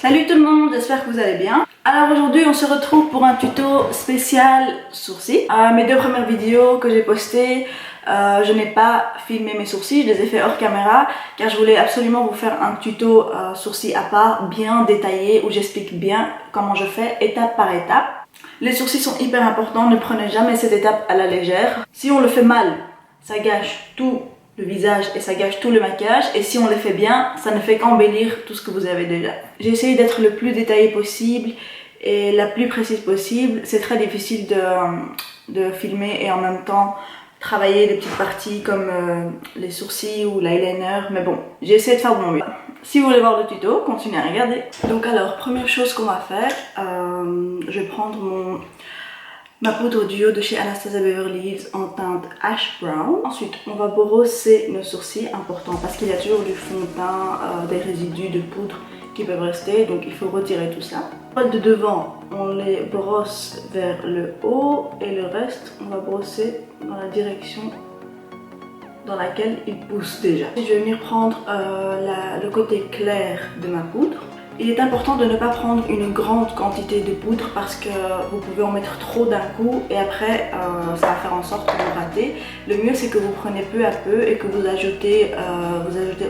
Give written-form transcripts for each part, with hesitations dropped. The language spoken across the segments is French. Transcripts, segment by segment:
Salut tout le monde, j'espère que vous allez bien. Alors aujourd'hui on se retrouve pour un tuto spécial sourcils. Mes deux premières vidéos que j'ai postées, je n'ai pas filmé mes sourcils, je les ai fait hors caméra car je voulais absolument vous faire un tuto sourcils à part, bien détaillé, où j'explique bien comment je fais étape par étape. Les sourcils sont hyper importants, ne prenez jamais cette étape à la légère. Si on le fait mal, ça gâche tout le visage et ça gâche tout le maquillage, et si on les fait bien, ça ne fait qu'embellir tout ce que vous avez déjà. J'ai essayé d'être le plus détaillé possible et la plus précise possible. C'est très difficile de filmer et en même temps travailler des petites parties comme les sourcils ou l'eyeliner, mais bon, j'ai essayé de faire de mon mieux. Si vous voulez voir le tuto, continuez à regarder. Donc alors, première chose qu'on va faire, je vais prendre ma poudre duo de chez Anastasia Beverly Hills en teinte Ash Brown. Ensuite, on va brosser nos sourcils, important parce qu'il y a toujours du fond de teint, des résidus de poudre qui peuvent rester, donc il faut retirer tout ça. Les poils de devant, on les brosse vers le haut et le reste, on va brosser dans la direction dans laquelle il pousse déjà. Je vais venir prendre le côté clair de ma poudre. Il est important de ne pas prendre une grande quantité de poudre parce que vous pouvez en mettre trop d'un coup et après ça va faire en sorte que vous ratez. Le mieux c'est que vous prenez peu à peu et que vous ajoutez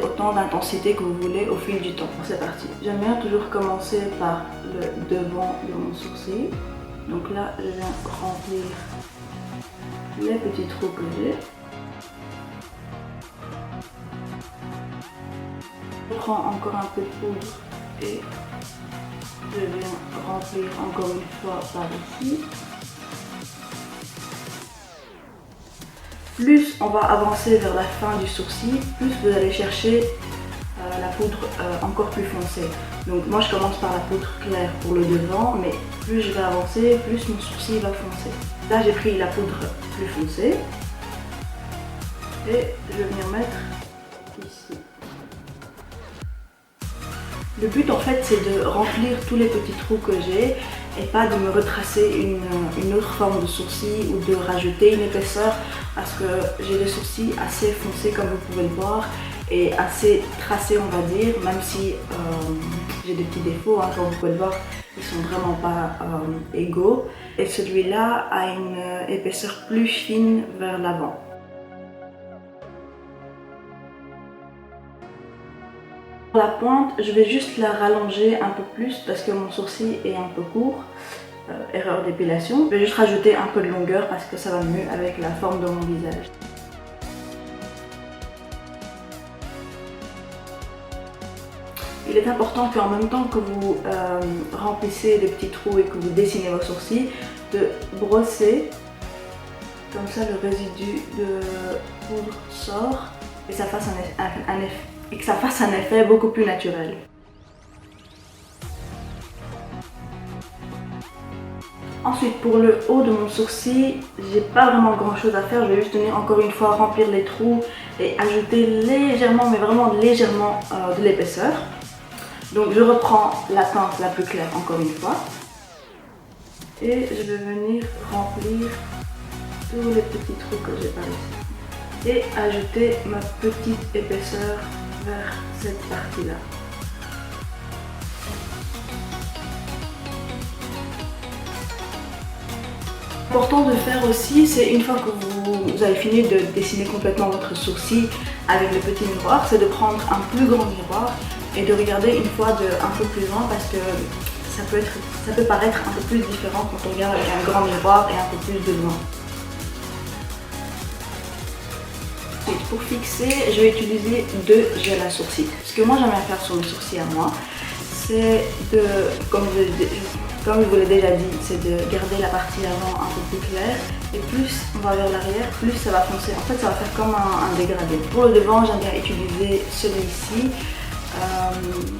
autant d'intensité que vous voulez au fil du temps. C'est parti. J'aime bien toujours commencer par le devant de mon sourcil. Donc là je viens remplir les petits trous que j'ai. Je prends encore un peu de poudre et je viens remplir encore une fois par ici. Plus on va avancer vers la fin du sourcil, plus vous allez chercher la poudre encore plus foncée. Donc moi je commence par la poudre claire pour le devant, mais plus je vais avancer, plus mon sourcil va foncer. Là j'ai pris la poudre plus foncée et je vais venir mettre ici. Le but en fait c'est de remplir tous les petits trous que j'ai et pas de me retracer une autre forme de sourcil ou de rajouter une épaisseur, parce que j'ai des sourcils assez foncés comme vous pouvez le voir et assez tracés on va dire, même si j'ai des petits défauts, hein, comme vous pouvez le voir, ils sont vraiment pas égaux, et celui-là a une épaisseur plus fine vers l'avant. La pointe, je vais juste la rallonger un peu plus parce que mon sourcil est un peu court, erreur d'épilation. Je vais juste rajouter un peu de longueur parce que ça va mieux avec la forme de mon visage. Il est important qu'en même temps que vous remplissez les petits trous et que vous dessinez vos sourcils, de brosser, comme ça le résidu de poudre sort et ça fasse un effet beaucoup plus naturel. Ensuite, pour le haut de mon sourcil, j'ai pas vraiment grand chose à faire. Je vais juste venir encore une fois remplir les trous et ajouter légèrement, mais vraiment légèrement de l'épaisseur. Donc je reprends la teinte la plus claire encore une fois et je vais venir remplir tous les petits trous que j'ai par ici et ajouter ma petite épaisseur vers cette partie-là. Important de faire aussi, c'est une fois que vous avez fini de dessiner complètement votre sourcil avec le petit miroir, c'est de prendre un plus grand miroir et de regarder une fois un peu plus loin, parce que ça peut paraître un peu plus différent quand on regarde avec un grand miroir et un peu plus de loin. Pour fixer, je vais utiliser deux gels à sourcils. Ce que moi j'aime bien faire sur mes sourcils à moi, c'est de, comme je vous l'ai déjà dit, c'est de garder la partie avant un peu plus claire, et plus on va vers l'arrière, plus ça va foncer. En fait ça va faire comme un dégradé. Pour le devant, j'aime bien utiliser celui-ci.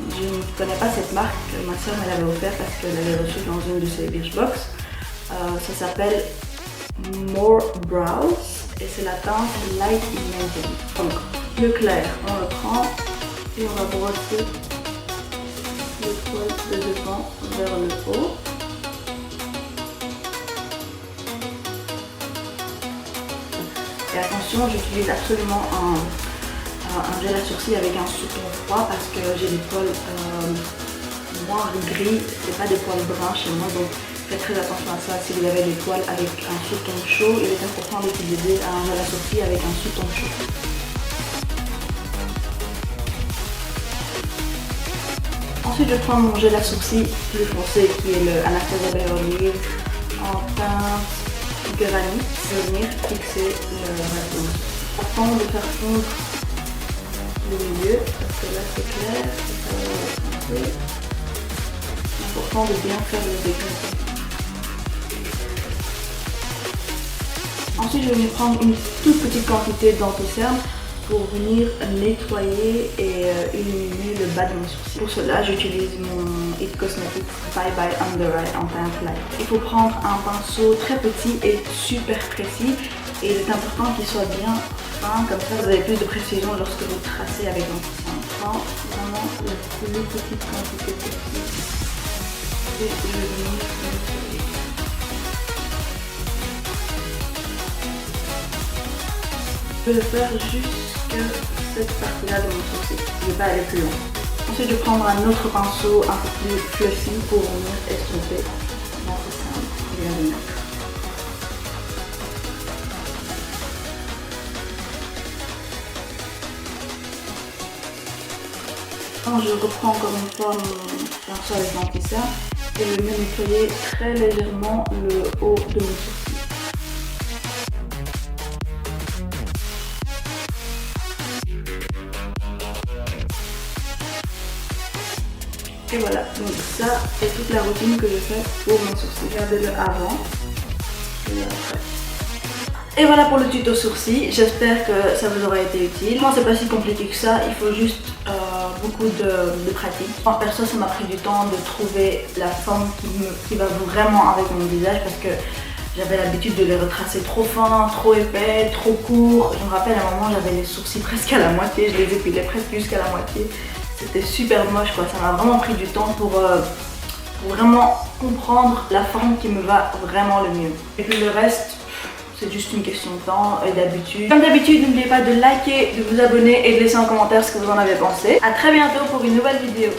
Je ne connais pas cette marque, ma soeur me l'avait offert parce qu'elle l'avait reçu dans une de ses Birchbox. Ça s'appelle More Brows et c'est la teinte Light Imagine. Donc le clair, on le prend et on va brosser le poil de devant vers le haut. Et attention, j'utilise absolument un gel à sourcils avec un souton froid parce que j'ai des poils moins gris, c'est pas des poils bruns chez moi, donc faites très attention à ça. Si vous avez des poils avec un sous-ton chaud, il est important d'utiliser un gel à sourcils avec un sous-ton chaud. Ensuite, je prends mon gel à sourcils plus foncé qui est le Anastasia Beverly Hills en teinte granit. Je vais venir fixer le reste. Important de faire fondre le milieu parce que là c'est clair et ça va ressentir. C'est important de bien faire le décolleté. Ensuite, je vais venir prendre une toute petite quantité d'anti-cerne pour venir nettoyer et illuminer le bas de mon sourcil. Pour cela, j'utilise mon It Cosmetics Bye Bye Under Eye en teinte light. Il faut prendre un pinceau très petit et super précis et il est important qu'il soit bien fin, comme ça vous avez plus de précision lorsque vous tracez avec l'anti-cerne. Je prends vraiment la plus petite quantité possible et je vais venir nettoyer. Je vais le faire jusqu'à cette partie-là de mon sourcil. Je ne vais pas aller plus loin. Ensuite, je vais prendre un autre pinceau un peu plus fluffy pour venir estomper l'anti-cerne que je viens de mettre. Je reprends encore une fois mon pinceau avec l'anti-cerne et je vais nettoyer très légèrement le haut de mon sourcil. Et voilà, donc ça est toute la routine que je fais pour mes sourcils. Regardez-le avant et après. Et voilà pour le tuto sourcils, j'espère que ça vous aura été utile. Moi c'est pas si compliqué que ça, il faut juste beaucoup de pratique. En perso ça m'a pris du temps de trouver la forme qui va vraiment avec mon visage parce que j'avais l'habitude de les retracer trop fins, trop épais, trop courts. Je me rappelle à un moment j'avais les sourcils presque à la moitié, je les épilais presque jusqu'à la moitié. C'était super moche quoi, ça m'a vraiment pris du temps pour vraiment comprendre la forme qui me va vraiment le mieux. Et puis le reste, c'est juste une question de temps et d'habitude. Comme d'habitude, n'oubliez pas de liker, de vous abonner et de laisser en commentaire ce que vous en avez pensé. A très bientôt pour une nouvelle vidéo.